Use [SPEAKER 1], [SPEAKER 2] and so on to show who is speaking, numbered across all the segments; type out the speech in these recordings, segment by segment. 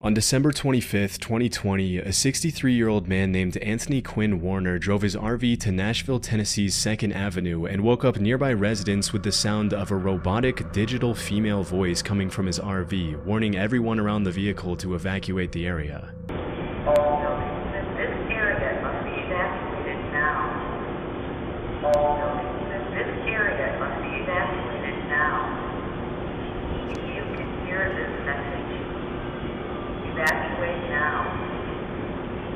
[SPEAKER 1] On December 25, 2020, a 63-year-old man named Anthony Quinn Warner drove his RV to Nashville, Tennessee's 2nd Avenue and woke up nearby residents with the sound of a robotic digital female voice coming from his RV, warning everyone around the vehicle to evacuate the area.
[SPEAKER 2] This area must be evacuated now. This area must be evacuated now. If you can hear this message, evacuate now.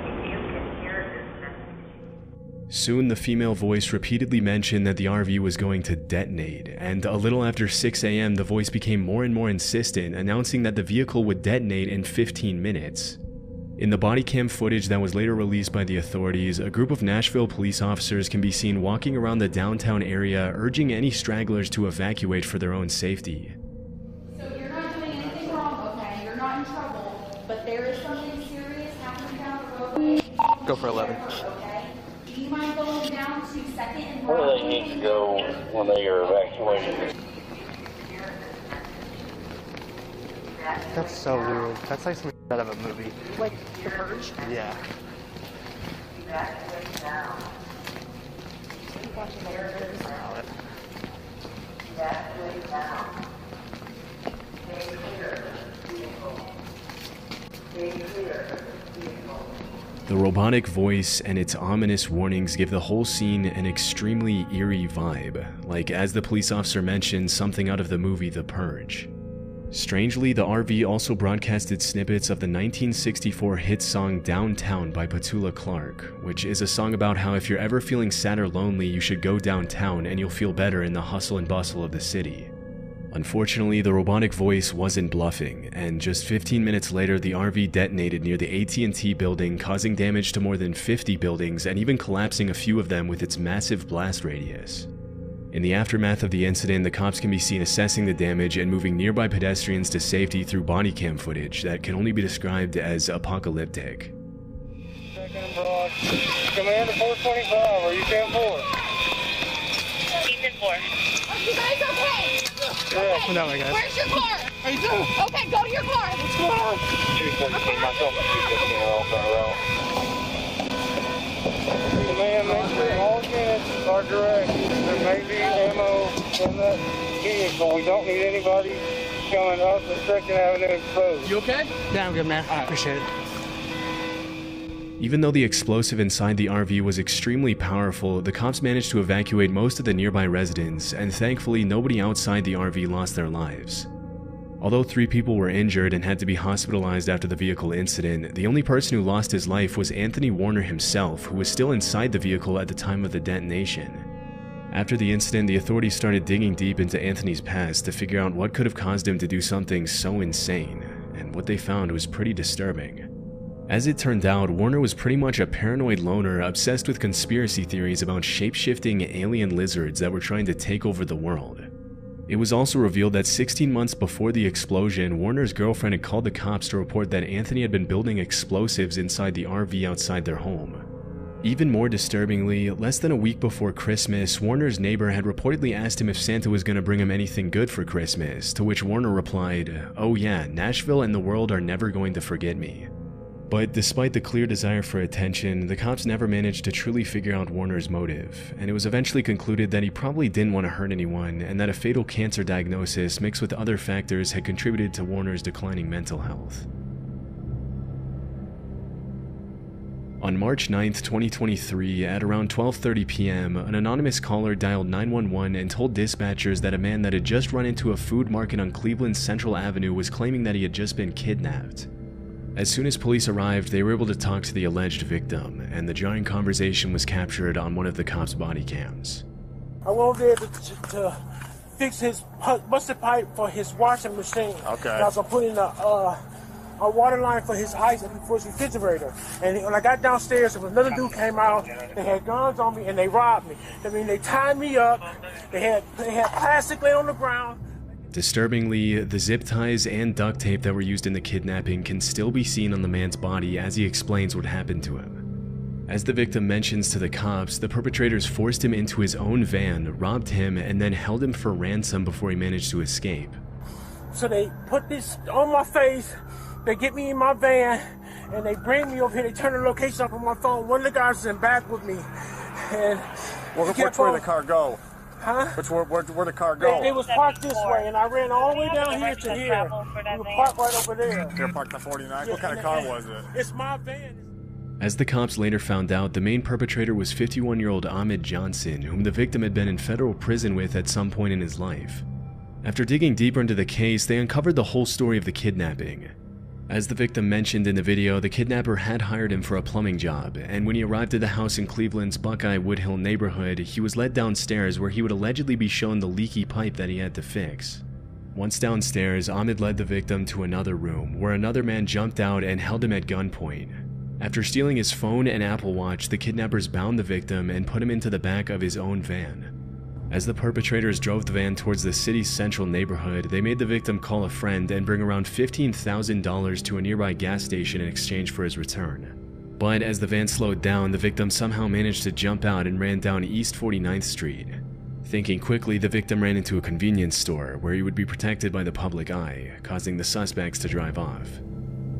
[SPEAKER 2] If you can hear this message.
[SPEAKER 1] Soon, the female voice repeatedly mentioned that the RV was going to detonate, and a little after 6 a.m., the voice became more and more insistent, announcing that the vehicle would detonate in 15 minutes. In the Bodycam footage that was later released by the authorities, a group of Nashville police officers can be seen walking around the downtown area, urging any stragglers to evacuate for their own safety.
[SPEAKER 3] So you're not doing anything wrong, okay? You're not in trouble, but there is something serious happening down the road.
[SPEAKER 4] Go for 11.
[SPEAKER 3] Okay? Do you mind going down to 2nd and
[SPEAKER 5] Where do they need to go when they are evacuated?
[SPEAKER 4] That's so weird. That's like something out of a movie.
[SPEAKER 3] Like the purge?
[SPEAKER 4] Yeah.
[SPEAKER 2] Evacuate now.
[SPEAKER 3] Watching the purge.
[SPEAKER 2] Evacuate now. Stay clear. Vehicle. Stay clear. Vehicle.
[SPEAKER 1] The robotic voice and its ominous warnings give the whole scene an extremely eerie vibe, like, as the police officer mentioned, something out of the movie The Purge. Strangely, the RV also broadcasted snippets of the 1964 hit song Downtown by Petula Clark, which is a song about how if you're ever feeling sad or lonely, you should go downtown and you'll feel better in the hustle and bustle of the city. Unfortunately, the robotic voice wasn't bluffing, and just 15 minutes later, the RV detonated near the AT&T building, causing damage to more than 50 buildings and even collapsing a few of them with its massive blast radius. In the aftermath of the incident, the cops can be seen assessing the damage and moving nearby pedestrians to safety through Bodycam footage that can only be described as apocalyptic.
[SPEAKER 5] Second Broad. Commander 425, are you 10-4?
[SPEAKER 6] He's in 4.
[SPEAKER 3] Are you guys okay?
[SPEAKER 5] Yeah.
[SPEAKER 4] No, I guess.
[SPEAKER 3] Where's your car?
[SPEAKER 4] How you doing?
[SPEAKER 3] Okay, go to your car. What's going on?
[SPEAKER 5] 217, myself and 215 are all going around. Command, make sure all units are direct. There may be ammo in that vehicle. We don't need anybody coming up the 2nd Avenue exposed.
[SPEAKER 4] You okay? Yeah, I'm good, man. I appreciate it.
[SPEAKER 1] Even though the explosive inside the RV was extremely powerful, the cops managed to evacuate most of the nearby residents, and thankfully nobody outside the RV lost their lives. Although 3 people were injured and had to be hospitalized after the vehicle incident, the only person who lost his life was Anthony Warner himself, who was still inside the vehicle at the time of the detonation. After the incident, the authorities started digging deep into Anthony's past to figure out what could have caused him to do something so insane, and what they found was pretty disturbing. As it turned out, Warner was pretty much a paranoid loner obsessed with conspiracy theories about shape-shifting alien lizards that were trying to take over the world. It was also revealed that 16 months before the explosion, Warner's girlfriend had called the cops to report that Anthony had been building explosives inside the RV outside their home. Even more disturbingly, less than a week before Christmas, Warner's neighbor had reportedly asked him if Santa was going to bring him anything good for Christmas, to which Warner replied, "Oh yeah, Nashville and the world are never going to forget me." But despite the clear desire for attention, the cops never managed to truly figure out Warner's motive, and it was eventually concluded that he probably didn't want to hurt anyone, and that a fatal cancer diagnosis mixed with other factors had contributed to Warner's declining mental health. On March 9, 2023, at around 12:30 p.m., an anonymous caller dialed 911 and told dispatchers that a man that had just run into a food market on Cleveland's Central Avenue was claiming that he had just been kidnapped. As soon as police arrived, they were able to talk to the alleged victim, and the jarring conversation was captured on one of the cops' body cams.
[SPEAKER 7] I went over there to fix his busted pipe for his washing machine.
[SPEAKER 4] Okay.
[SPEAKER 7] And I was gonna put in a water line for his ice and for his refrigerator. And when I got downstairs, another dude came out. They had guns on me and they robbed me. I mean, they tied me up. They had plastic laying on the ground.
[SPEAKER 1] Disturbingly, the zip ties and duct tape that were used in the kidnapping can still be seen on the man's body as he explains what happened to him. As the victim mentions to the cops, the perpetrators forced him into his own van, robbed him, and then held him for ransom before he managed to escape.
[SPEAKER 7] So they put this on my face, They get me in my van, and they bring me over here. They turn the location up on my phone. One of the guys is in back with me. And
[SPEAKER 8] which way did the car go?
[SPEAKER 7] Huh?
[SPEAKER 8] Where the car go?
[SPEAKER 7] It was parked this way, and I ran all the way down here to here. We were parked right over there.
[SPEAKER 8] They're parked on 49. What kind of car was it?
[SPEAKER 7] It's my van.
[SPEAKER 1] As the cops later found out, the main perpetrator was 51-year-old Ahmed Johnson, whom the victim had been in federal prison with at some point in his life. After digging deeper into the case, they uncovered the whole story of the kidnapping. As the victim mentioned in the video, the kidnapper had hired him for a plumbing job, and when he arrived at the house in Cleveland's Buckeye Woodhill neighborhood, he was led downstairs where he would allegedly be shown the leaky pipe that he had to fix. Once downstairs, Ahmed led the victim to another room, where another man jumped out and held him at gunpoint. After stealing his phone and Apple Watch, the kidnappers bound the victim and put him into the back of his own van. As the perpetrators drove the van towards the city's central neighborhood, they made the victim call a friend and bring around $15,000 to a nearby gas station in exchange for his return. But as the van slowed down, the victim somehow managed to jump out and ran down East 49th Street. Thinking quickly, the victim ran into a convenience store where he would be protected by the public eye, causing the suspects to drive off.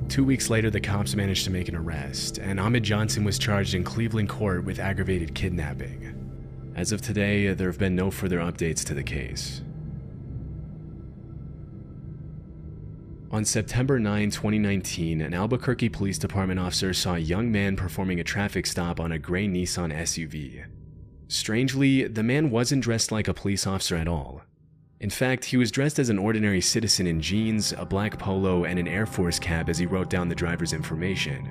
[SPEAKER 1] 2 weeks later, the cops managed to make an arrest, and Ahmed Johnson was charged in Cleveland court with aggravated kidnapping. As of today, there have been no further updates to the case. On September 9, 2019, an Albuquerque Police Department officer saw a young man performing a traffic stop on a gray Nissan SUV. Strangely, the man wasn't dressed like a police officer at all. In fact, he was dressed as an ordinary citizen in jeans, a black polo, and an Air Force cap as he wrote down the driver's information.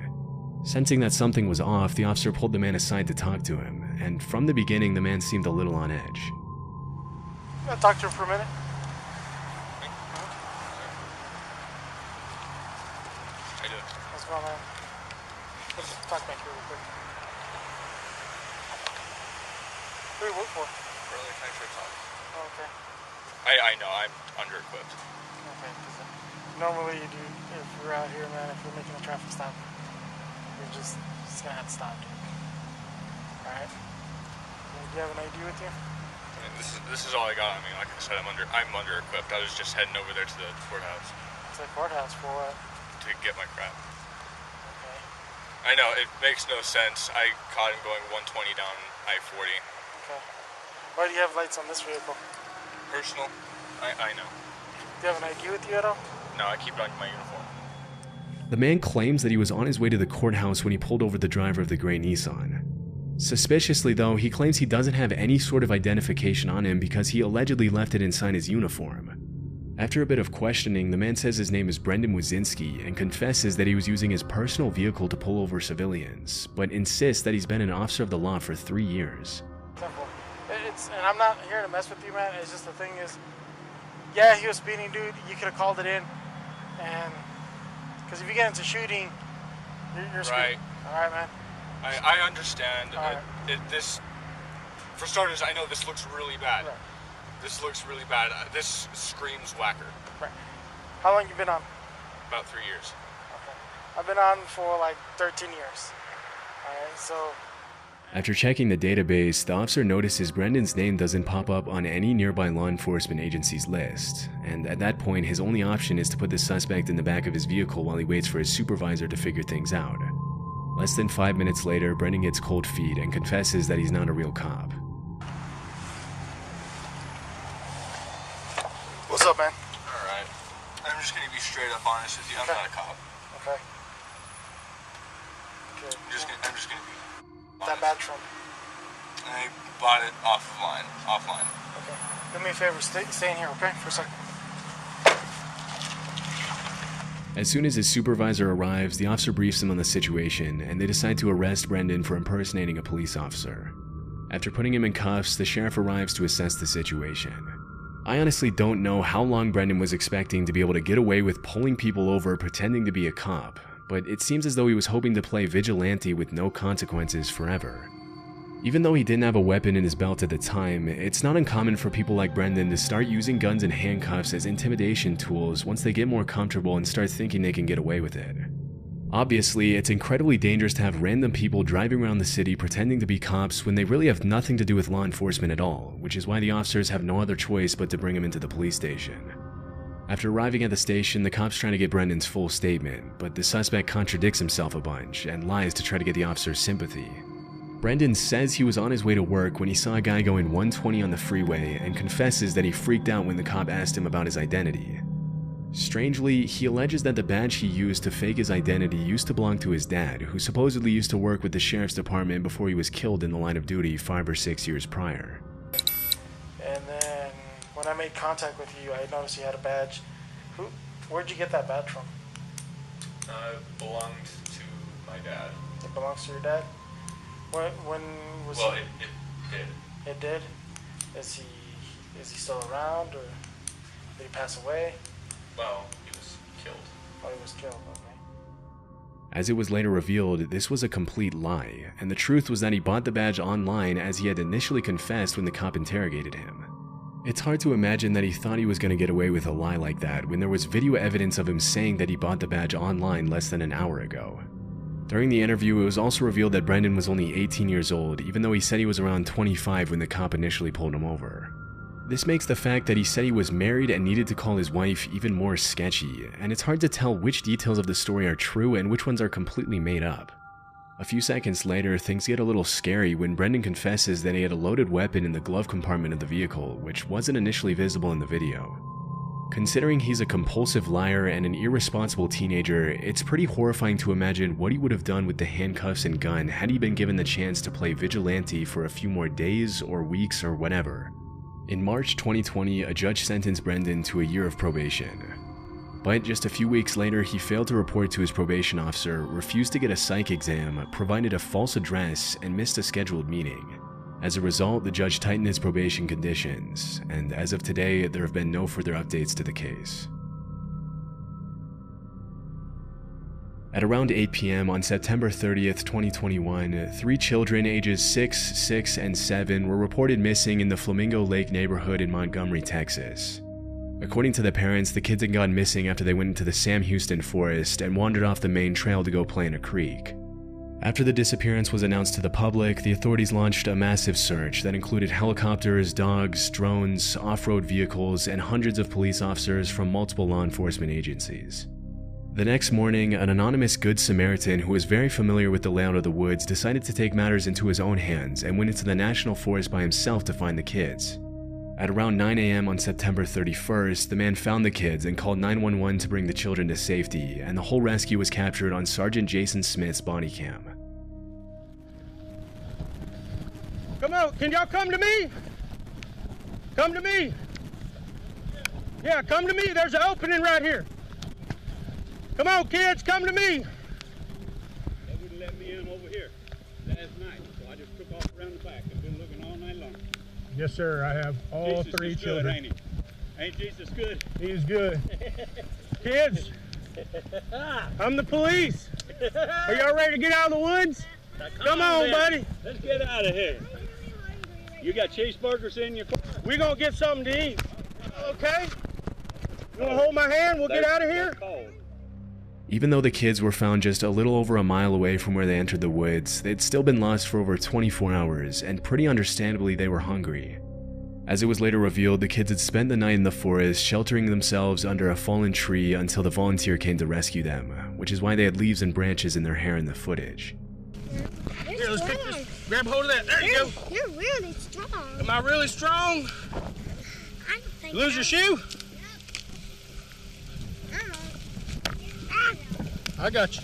[SPEAKER 1] Sensing that something was off, the officer pulled the man aside to talk to him, and from the beginning, the man seemed a little on edge.
[SPEAKER 7] You want to talk to him for a minute?
[SPEAKER 9] I do.
[SPEAKER 7] What's going on? Let's talk back here real quick. Who do you work for?
[SPEAKER 9] Early Insurance Office.
[SPEAKER 7] Oh, okay.
[SPEAKER 9] I know, I'm under-equipped.
[SPEAKER 7] Okay, because normally you do, if you're out here, man, if you're making a traffic stop, you're just gonna have to stop. Alright? Do you have an ID with you?
[SPEAKER 9] I mean, this is all I got. I mean, like I said, I'm under-equipped. I was just heading over there to the courthouse.
[SPEAKER 7] To the courthouse for what?
[SPEAKER 9] To get my crap.
[SPEAKER 7] Okay.
[SPEAKER 9] I know, it makes no sense. I caught him going 120 down I-40.
[SPEAKER 7] Okay. Why do you have lights on this vehicle?
[SPEAKER 9] Personal? I know.
[SPEAKER 7] Do you have an ID with you at all?
[SPEAKER 9] No, I keep it on my uniform.
[SPEAKER 1] The man claims that he was on his way to the courthouse when he pulled over the driver of the gray Nissan. Suspiciously though, he claims he doesn't have any sort of identification on him because he allegedly left it inside his uniform. After a bit of questioning, the man says his name is Brendan Wazinski and confesses that he was using his personal vehicle to pull over civilians, but insists that he's been an officer of the law for 3 years.
[SPEAKER 7] Simple. And I'm not here to mess with you, man. It's just the thing is, yeah, he was speeding, dude. You could have called it in, and because if you get into shooting, you're screwed.
[SPEAKER 9] Right.
[SPEAKER 7] All right, man.
[SPEAKER 9] I understand.
[SPEAKER 7] All right.
[SPEAKER 9] This, for starters, I know this looks really bad.
[SPEAKER 7] Right.
[SPEAKER 9] This looks really bad. This screams whacker.
[SPEAKER 7] Right. How long you been on?
[SPEAKER 9] About 3 years.
[SPEAKER 7] Okay. I've been on for like 13 years. All right, so.
[SPEAKER 1] After checking the database, the officer notices Brendan's name doesn't pop up on any nearby law enforcement agency's list, and at that point his only option is to put the suspect in the back of his vehicle while he waits for his supervisor to figure things out. Less than 5 minutes later, Brendan gets cold feet and confesses that he's not a real cop.
[SPEAKER 7] What's up, man?
[SPEAKER 9] Alright. I'm just gonna be straight up honest with you. I'm not a cop.
[SPEAKER 7] Okay. Okay.
[SPEAKER 9] I'm just gonna be honest.
[SPEAKER 7] That badge from?
[SPEAKER 9] I bought it offline.
[SPEAKER 7] Okay. Do me a favor, stay in here, okay? For a second.
[SPEAKER 1] As soon as his supervisor arrives, the officer briefs him on the situation, and they decide to arrest Brendan for impersonating a police officer. After putting him in cuffs, the sheriff arrives to assess the situation. I honestly don't know how long Brendan was expecting to be able to get away with pulling people over pretending to be a cop, but it seems as though he was hoping to play vigilante with no consequences forever. Even though he didn't have a weapon in his belt at the time, it's not uncommon for people like Brendan to start using guns and handcuffs as intimidation tools once they get more comfortable and start thinking they can get away with it. Obviously, it's incredibly dangerous to have random people driving around the city pretending to be cops when they really have nothing to do with law enforcement at all, which is why the officers have no other choice but to bring him into the police station. After arriving at the station, the cops try to get Brendan's full statement, but the suspect contradicts himself a bunch and lies to try to get the officer's sympathy. Brendan says he was on his way to work when he saw a guy going 120 on the freeway and confesses that he freaked out when the cop asked him about his identity. Strangely, he alleges that the badge he used to fake his identity used to belong to his dad, who supposedly used to work with the sheriff's department before he was killed in the line of duty 5 or 6 years prior.
[SPEAKER 10] And then when I made contact with you, I noticed you had a badge. Where'd you get that badge from?
[SPEAKER 9] It belonged to my dad.
[SPEAKER 10] It belongs to your dad? When was
[SPEAKER 9] Well,
[SPEAKER 10] he?
[SPEAKER 9] it did.
[SPEAKER 10] It did? Is he still around, or did he pass away?
[SPEAKER 9] Well, he was killed.
[SPEAKER 10] Oh, he was killed, okay.
[SPEAKER 1] As it was later revealed, this was a complete lie, and the truth was that he bought the badge online as he had initially confessed when the cop interrogated him. It's hard to imagine that he thought he was going to get away with a lie like that when there was video evidence of him saying that he bought the badge online less than an hour ago. During the interview, it was also revealed that Brendan was only 18 years old, even though he said he was around 25 when the cop initially pulled him over. This makes the fact that he said he was married and needed to call his wife even more sketchy, and it's hard to tell which details of the story are true and which ones are completely made up. A few seconds later, things get a little scary when Brendan confesses that he had a loaded weapon in the glove compartment of the vehicle, which wasn't initially visible in the video. Considering he's a compulsive liar and an irresponsible teenager, it's pretty horrifying to imagine what he would have done with the handcuffs and gun had he been given the chance to play vigilante for a few more days or weeks or whatever. In March 2020, a judge sentenced Brendan to a year of probation. But just a few weeks later, he failed to report to his probation officer, refused to get a psych exam, provided a false address, and missed a scheduled meeting. As a result, the judge tightened his probation conditions, and as of today, there have been no further updates to the case. At around 8 p.m. on September 30th, 2021, 3 children ages 6, 6, and 7 were reported missing in the Flamingo Lake neighborhood in Montgomery, Texas. According to the parents, the kids had gone missing after they went into the Sam Houston forest and wandered off the main trail to go play in a creek. After the disappearance was announced to the public, the authorities launched a massive search that included helicopters, dogs, drones, off-road vehicles, and hundreds of police officers from multiple law enforcement agencies. The next morning, an anonymous Good Samaritan who was very familiar with the layout of the woods decided to take matters into his own hands and went into the national forest by himself to find the kids. At around 9 a.m. on September 31st, the man found the kids and called 911 to bring the children to safety, and the whole rescue was captured on Sergeant Jason Smith's body cam.
[SPEAKER 7] Come on, can y'all come to me? Come to me. Yeah, come to me. There's an opening right here. Come on, kids, come to me.
[SPEAKER 11] They wouldn't let me in over here last night, so I just took off around the back. I've been looking all night long.
[SPEAKER 7] Yes, sir, I have all
[SPEAKER 11] Jesus
[SPEAKER 7] 3
[SPEAKER 11] is
[SPEAKER 7] children.
[SPEAKER 11] Good, ain't he? Ain't Jesus good?
[SPEAKER 7] He's good. Kids, I'm the police. Are y'all ready to get out of the woods? Come on, buddy.
[SPEAKER 11] Let's get out of here. You got cheeseburgers in your car?
[SPEAKER 7] We're going to get something to eat. Okay? You want to hold my hand? We'll get out of here?
[SPEAKER 1] Even though the kids were found just a little over a mile away from where they entered the woods, they'd still been lost for over 24 hours, and pretty understandably they were hungry. As it was later revealed, the kids had spent the night in the forest, sheltering themselves under a fallen tree until the volunteer came to rescue them, which is why they had leaves and branches in their hair in the footage.
[SPEAKER 7] Here, let's pick this. Grab hold of that. There you go.
[SPEAKER 12] You're really strong.
[SPEAKER 7] Am I really strong?
[SPEAKER 12] I don't think
[SPEAKER 7] Lose your shoe? I got you.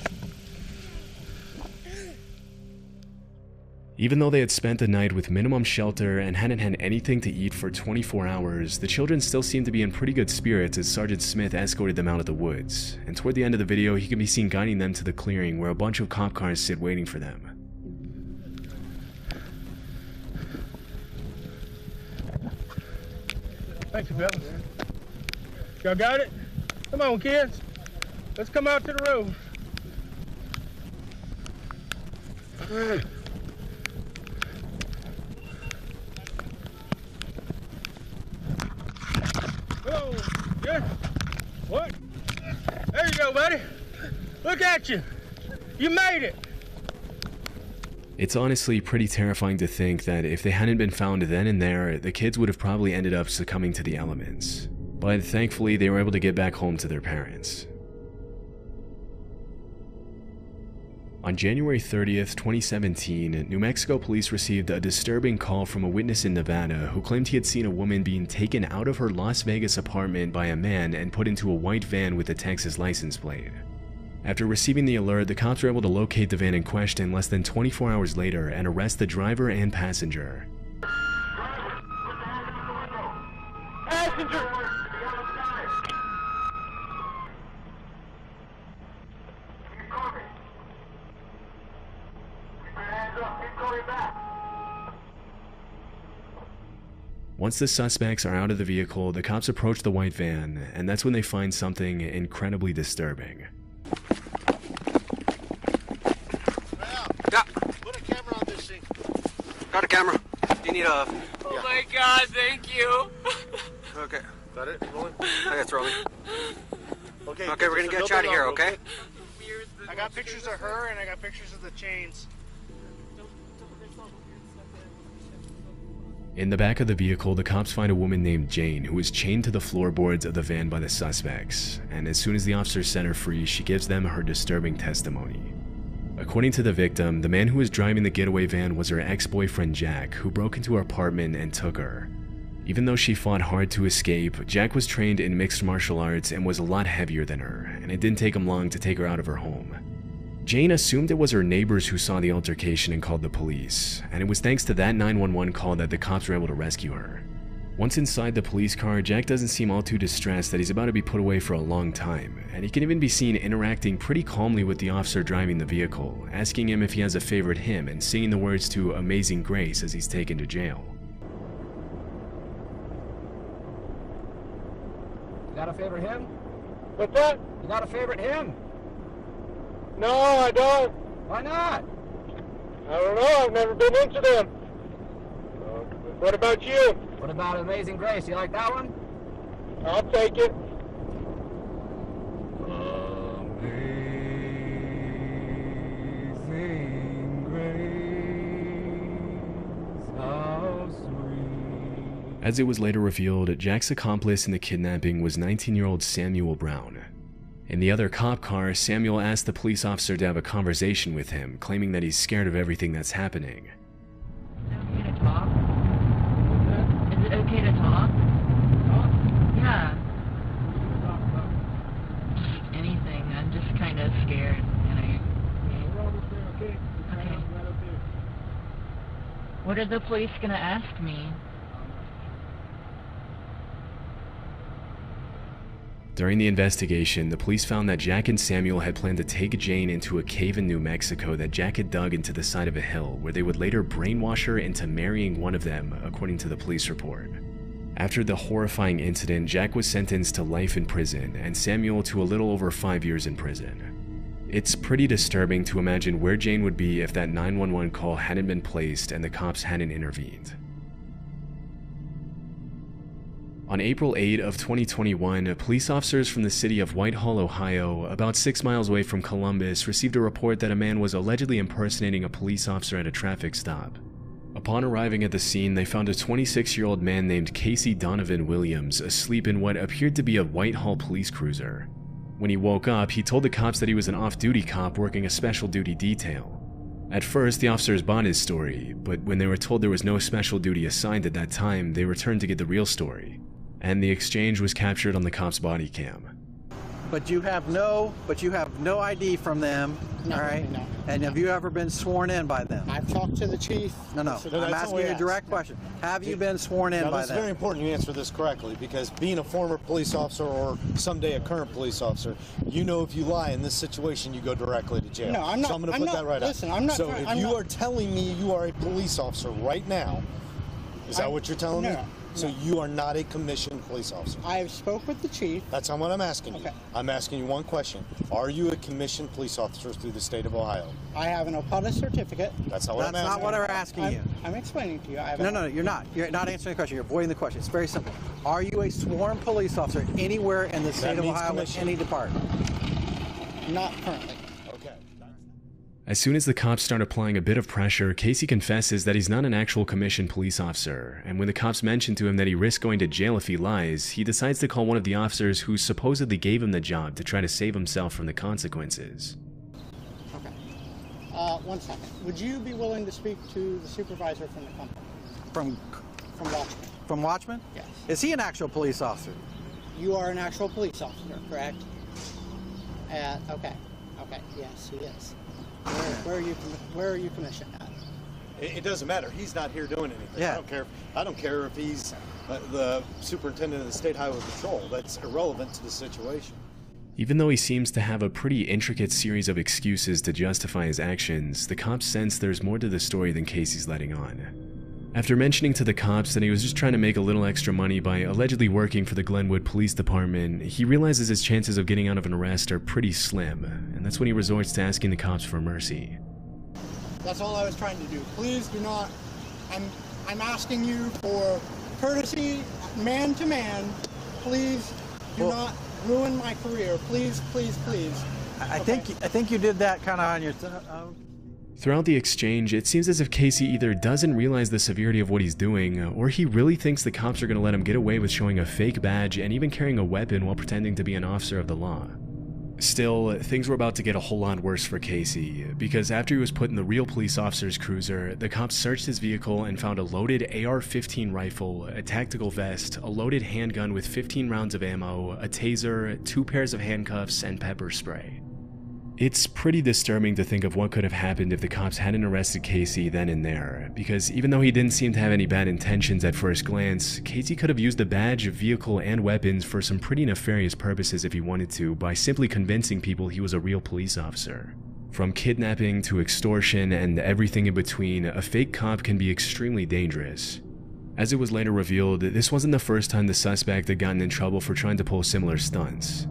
[SPEAKER 1] Even though they had spent the night with minimum shelter and hadn't had anything to eat for 24 hours, the children still seemed to be in pretty good spirits as Sergeant Smith escorted them out of the woods, and toward the end of the video he can be seen guiding them to the clearing where a bunch of cop cars sit waiting for them.
[SPEAKER 7] Thank you, fellas. Y'all got it? Come on, kids. Let's come out to the road. Whoa, good. What? There you go, buddy. Look at you. You made it.
[SPEAKER 1] It's honestly pretty terrifying to think that if they hadn't been found then and there, the kids would have probably ended up succumbing to the elements. but thankfully they were able to get back home to their parents. On January 30th, 2017, New Mexico police received a disturbing call from a witness in Nevada who claimed he had seen a woman being taken out of her Las Vegas apartment by a man and put into a white van with a Texas license plate. After receiving the alert, the cops were able to locate the van in question less than 24 hours later and arrest the driver and passenger.
[SPEAKER 5] Passenger!
[SPEAKER 1] Once the suspects are out of the vehicle, the cops approach the white van, and that's when they find something incredibly disturbing.
[SPEAKER 13] Put a camera on this thing. Got a camera. Do you need a...
[SPEAKER 14] Oh my God, thank you.
[SPEAKER 13] Okay.
[SPEAKER 8] Is that it? Rolling?
[SPEAKER 13] Okay, it's rolling.
[SPEAKER 8] Okay,
[SPEAKER 13] Okay, we're gonna get you out of here, okay?
[SPEAKER 10] I got pictures of her and I got pictures of the chains.
[SPEAKER 1] In the back of the vehicle, the cops find a woman named Jane who is chained to the floorboards of the van by the suspects, and as soon as the officers set her free, she gives them her disturbing testimony. According to the victim, the man who was driving the getaway van was her ex-boyfriend Jack, who broke into her apartment and took her. Even though she fought hard to escape, Jack was trained in mixed martial arts and was a lot heavier than her, and it didn't take him long to take her out of her home. Jane assumed it was her neighbors who saw the altercation and called the police, and it was thanks to that 911 call that the cops were able to rescue her. Once inside the police car, Jack doesn't seem all too distressed that he's about to be put away for a long time, and he can even be seen interacting pretty calmly with the officer driving the vehicle, asking him if he has a favorite hymn and singing the words to Amazing Grace as he's taken to jail.
[SPEAKER 15] You got a favorite hymn?
[SPEAKER 5] What's that?
[SPEAKER 15] You got a favorite hymn?
[SPEAKER 5] No, I don't.
[SPEAKER 15] Why not?
[SPEAKER 5] I don't know. I've never been into them. What about you?
[SPEAKER 15] What about Amazing Grace? You like that one?
[SPEAKER 5] I'll take it.
[SPEAKER 15] Amazing Grace, how sweet.
[SPEAKER 1] As it was later revealed, Jack's accomplice in the kidnapping was 19-year-old Samuel Brown. In the other cop car, Samuel asked the police officer to have a conversation with him, claiming that he's scared of everything that's happening.
[SPEAKER 16] Okay to talk? Is it okay to talk? Yeah. Anything. I'm just kind of scared, and Okay. What are the police gonna ask me?
[SPEAKER 1] During the investigation, the police found that Jack and Samuel had planned to take Jane into a cave in New Mexico that Jack had dug into the side of a hill, where they would later brainwash her into marrying one of them, according to the police report. After the horrifying incident, Jack was sentenced to life in prison, and Samuel to a little over 5 years in prison. It's pretty disturbing to imagine where Jane would be if that 911 call hadn't been placed and the cops hadn't intervened. On April 8 of 2021, police officers from the city of Whitehall, Ohio, about 6 miles away from Columbus, received a report that a man was allegedly impersonating a police officer at a traffic stop. Upon arriving at the scene, they found a 26-year-old man named Casey Donovan Williams asleep in what appeared to be a Whitehall police cruiser. When he woke up, he told the cops that he was an off-duty cop working a special duty detail. At first, the officers bought his story, but when they were told there was no special duty assigned at that time, they returned to get the real story. And the exchange was captured on the cops' body cam.
[SPEAKER 17] But you have no ID from them, all right?
[SPEAKER 18] No.
[SPEAKER 17] And have you ever been sworn in by them?
[SPEAKER 18] I've talked to the chief.
[SPEAKER 17] No. I'm asking you a direct question. Have you been sworn in by
[SPEAKER 19] It's
[SPEAKER 17] them?
[SPEAKER 19] very important you answer this correctly, because being a former police officer or someday a current police officer, you know if you lie in this situation, you go directly to jail.
[SPEAKER 18] No, I'm not.
[SPEAKER 19] So I'm going to put that right
[SPEAKER 18] listen,
[SPEAKER 19] out.
[SPEAKER 18] I'm not.
[SPEAKER 19] So if you are telling me you are a police officer right now, is that what you're telling me? So you are not a commissioned police officer.
[SPEAKER 18] I have spoke with the chief.
[SPEAKER 19] That's not what I'm asking you.
[SPEAKER 18] Okay.
[SPEAKER 19] I'm asking you one question. Are you a commissioned police officer through the state of Ohio?
[SPEAKER 18] I have an OPUDA certificate.
[SPEAKER 19] That's not what I'm asking.
[SPEAKER 17] That's not what I'm asking you.
[SPEAKER 18] I'm explaining to you.
[SPEAKER 17] No, you're not. You're not answering the question. You're avoiding the question. It's very simple. Are you a sworn police officer anywhere in the state of Ohio in any department?
[SPEAKER 18] Not currently.
[SPEAKER 19] Okay.
[SPEAKER 1] As soon as the cops start applying a bit of pressure, Casey confesses that he's not an actual commissioned police officer, and when the cops mention to him that he risks going to jail if he lies, he decides to call one of the officers who supposedly gave him the job to try to save himself from the consequences.
[SPEAKER 18] Okay. 1 second. Would you be willing to speak to the supervisor from the company?
[SPEAKER 17] From
[SPEAKER 18] Watchman.
[SPEAKER 17] From Watchman?
[SPEAKER 18] Yes.
[SPEAKER 17] Is he an actual police officer?
[SPEAKER 18] You are an actual police officer, correct? Okay. Okay. Yes, he is. Where are you commissioned at?
[SPEAKER 19] It doesn't matter. He's not here doing anything.
[SPEAKER 17] Yeah.
[SPEAKER 19] I don't care if he's the superintendent of the State Highway Patrol. That's irrelevant to the situation.
[SPEAKER 1] Even though he seems to have a pretty intricate series of excuses to justify his actions, the cops sense there's more to the story than Casey's letting on. After mentioning to the cops that he was just trying to make a little extra money by allegedly working for the Glenwood Police Department, he realizes his chances of getting out of an arrest are pretty slim, and that's when he resorts to asking the cops for mercy.
[SPEAKER 18] That's all I was trying to do. Please do not. I'm asking you for courtesy, man to man. Please do not ruin my career. Please, please, please.
[SPEAKER 17] I think you did that kind of on your.
[SPEAKER 1] Throughout the exchange, it seems as if Casey either doesn't realize the severity of what he's doing, or he really thinks the cops are going to let him get away with showing a fake badge and even carrying a weapon while pretending to be an officer of the law. Still, things were about to get a whole lot worse for Casey, because after he was put in the real police officer's cruiser, the cops searched his vehicle and found a loaded AR-15 rifle, a tactical vest, a loaded handgun with 15 rounds of ammo, a taser, 2 pairs of handcuffs, and pepper spray. It's pretty disturbing to think of what could have happened if the cops hadn't arrested Casey then and there, because even though he didn't seem to have any bad intentions at first glance, Casey could have used the badge, vehicle, and weapons for some pretty nefarious purposes if he wanted to by simply convincing people he was a real police officer. From kidnapping to extortion and everything in between, a fake cop can be extremely dangerous. As it was later revealed, this wasn't the first time the suspect had gotten in trouble for trying to pull similar stunts.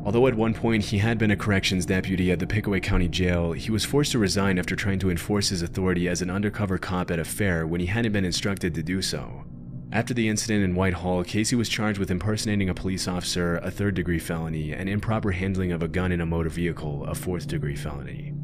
[SPEAKER 1] Although at one point he had been a corrections deputy at the Pickaway County Jail, he was forced to resign after trying to enforce his authority as an undercover cop at a fair when he hadn't been instructed to do so. After the incident in Whitehall, Casey was charged with impersonating a police officer, a 3rd-degree felony, and improper handling of a gun in a motor vehicle, a 4th-degree felony.